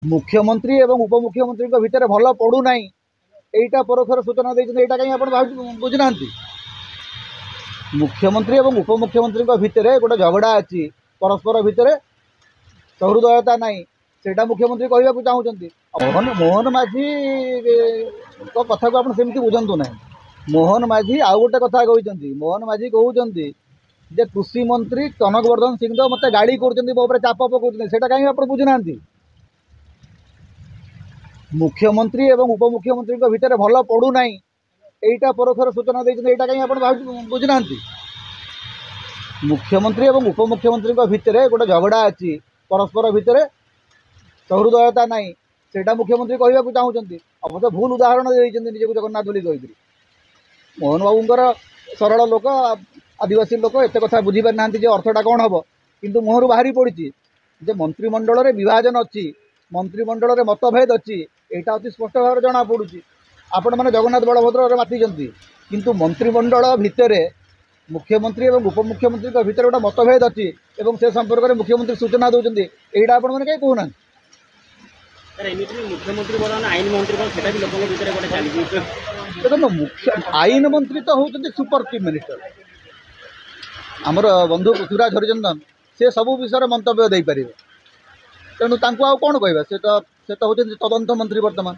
मुख्यमंत्री एवं उपमुख्यमंत्री भितर भल पड़ूना यहीटा परोक्षर सूचना देते कहीं आप बुझुना मुख्यमंत्री एवं उपमुख्यमंत्री भितर गोटे झगड़ा अच्छी परस्पर भितर सहृदयता नहीं सेटा मुख्यमंत्री कहवाक चाहते मोहन माझी कथा को आप बुझंतु ना मोहन माझी आउ गोटे कथा कहते मोहन माझी कहते जे कृषि मंत्री कनकवर्धन सिंह तो मत गाड़ी कर चाप पकाते कहीं आप बुझुना मुख्यमंत्री एवं उपमुख्यमंत्री भितर भल पड़ूना यहीटा परोक्षर सूचना देते कहीं आप बुझुना मुख्यमंत्री एवं उपमुख्यमंत्री भितर गोटे झगड़ा अच्छी परस्पर भितर सहृदयता नहीं सेटा मुख्यमंत्री कहवाक चाहते अब तो भूल उदाहरण देते निजक जगन्नाथ बोली कही मोहन बाबूंकर सरल लोक आदिवासी लोक एत कथा बुझीपार ना अर्थटा कौन हम किंतु मुहर बाहरी पड़ी जे मंत्रिमंडल रे विभाजन अच्छी मंत्रिमंडल रे मतभेद अच्छी यहाँ अति स्पष्ट भाव जना पड़ी आपण मैंने जगन्नाथ बलभद्र मातिचंती किंतु मंत्रिमंडल भितर मुख्यमंत्री एवं उपमुख्यमंत्री भितर गोटे मतभेद अच्छी एवं से संपर्क में मुख्यमंत्री सूचना दौरान यहाँ आपण मैंने कहीं कहूना मुख्यमंत्री आईन मंत्री देखो मुख्य आईन मंत्री तो होती सुपर चीफ मिनिस्टर आमर बंधु पृथ्वीराज हरिचंदन से सबू विषय मंतव्य दे पारे तेणु आउ कौन कहवा से तो होती तदंत मंत्री वर्तमान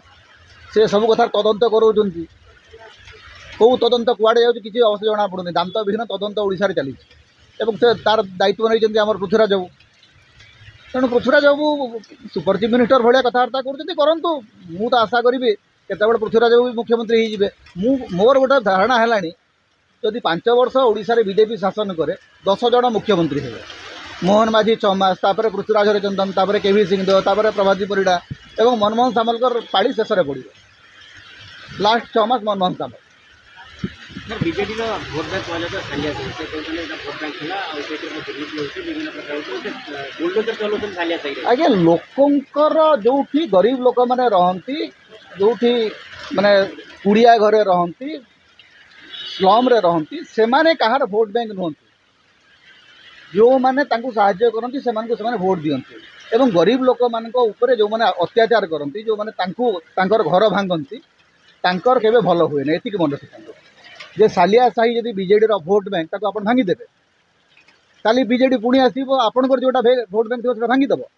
से सब कथा तदंत कराउछन्ति कौ तदंत कुआड़े जाऊँ किसी अवश्य जना पड़ुनि दांत विहीन तदंत ओडिशा रे चली से तार दायित्व नहीं आम पृथ्वीराज बाबू तेणु पृथ्वीराज बाबू सुपर चीफ मिनिस्टर भाया कथबार्ता करूँ मु तो आशा करी केतबे पृथ्वीराज बाबू मुख्यमंत्री हो मोर गोटे धारणा है जदि 5 वर्ष ओडिशा रे बीजेपी शासन करे 10 जन मुख्यमंत्री हे मोहन माझी 6 मास तापर पृथ्वीराज हरिचंदन तापर केवी सिंहदेव तापर प्रभाती परिडा एवं मनमोहन सामलकर पाड़ी शेष में पड़े लास्ट 6 मास मनमोहन सामल बीजेपी भोट बैंक आज्ञा लोकंकर जो गरीब लोक मैंने रहती जो माने कुड़िया घरे रहती स्लम रे रहती से माने कहार भोट बैंक नुहति जो माने तांको साहाय्य करती से भोट दियंती एवं गरीब लोक मान जो माने अत्याचार करती जो माने तांकर घर भांगती तांकर केबे भल हुए ना एतिक मन रखिथांतो जे सालिया साही जदि बीजेडी रो भोट बैंक ताको आपण भांगी देबे काली बीजेडी पुणी आसीबो आपणकर जोटा भोट बैंक थिबो सेटा भांगी देबो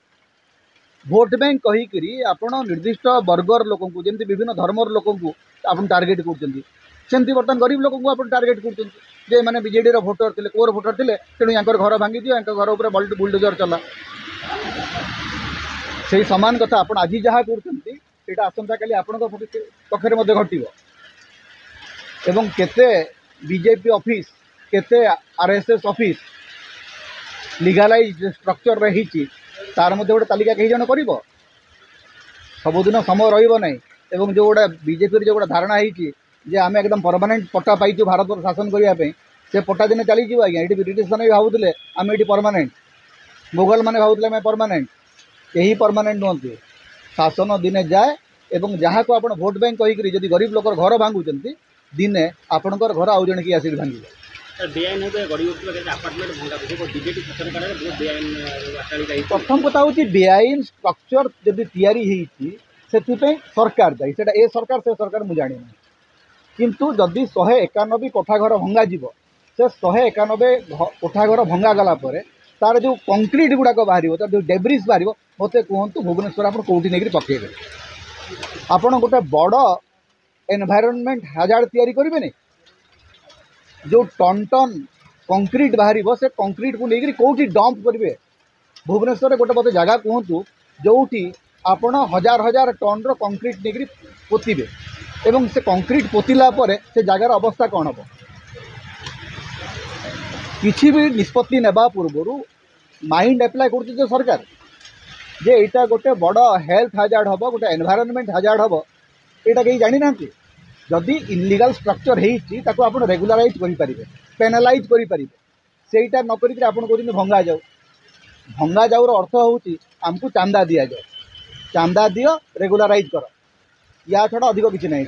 भोट बैंक कही करी आपण निर्दिष्ट वर्गर लोक को जेमति विभिन्न धर्मर लोक को आपण टार्गेट करचंती सेमती बर्तमान गरीब लोक को आपण टार्गेट करचंती जे माने बीजेडी रो भोटर थिले कोर भोटर थिले तेणु यांकर घर भांगी दियो यांकर घर ऊपर बुलडोजर चला से समान कथा आपण आज जहाँ करचंती सेटा आसंता काली आपण पक्षरे मध्ये घटिबो एवं केते बीजेपी ऑफिस केते आरएसएस ऑफिस लीगलाइज स्ट्रक्चर रही तार मध्य गोटे तालिका कई जन कर सबुदिन समय रहिबो नहीं एवं जो गोटे बीजेपी जो गोटे धारणा है आम एकदम परमानेंट पट्टा पाइचु भारत पर शासन करने से पट्टा दिन चली जाव आज्ञा ये ब्रिटिश मैंने भावुले आम ये परमानेंट मुगल मैंने भावुले आम परमानेंट यही परमानेंट नुहति शासन दिने जाए एवं जहाँ को आप भोट बैंक कहीकि जदि गरीब लोक घर भांगुंट दिने आपणकर घर आउ जन किए आसिक भांगे प्रथम कथा हूँ बेआईन स्ट्रक्चर जदि से सरकार दायी से ए सरकार से सरकार मुझे जानी किंतु जदि 191 कोठा घर भंगा जीव से 191 कोठा घर भंगा गला तार जो कंक्रीट गुड़ाक बाहर तार जो डेब्रिज बाहर मत कहतु भुवनेश्वर आप कौटी नहीं पकड़े आपड़ गोटे बड़ एनवायरनमेंट हाजार्ड तैयारी करेंगे जो टन टन कंक्रीट बाहर से कंक्रीट को लेकर कौटी डंप करेंगे भुवनेश्वर गोटे मत जगह कहतु जो आपण हजार हजार टन रो कंक्रीट लेकर पोतिबे एवं से कंक्रीट पोतिला परे से जगार अवस्था कौन हम किसी भी निष्पत्ति नेबा पूर्वर माइंड एप्लाय कर सरकार जे यहाँ गोटे बड़ हेल्थ हाजार्ड हम गोटे एनवायरनमेंट हाजार्ड हम यहाँ कहीं जानी ना जदि इनलीगल स्ट्रक्चर आप रेगुलाराइज करें पेनालाइज करें सेटा नक कहते भंगा जाऊर अर्थ हूँ आमको चांदा दि जाए चांदा दियो रेगुलाराइज कर या छड़ा अधिक किसी नहीं।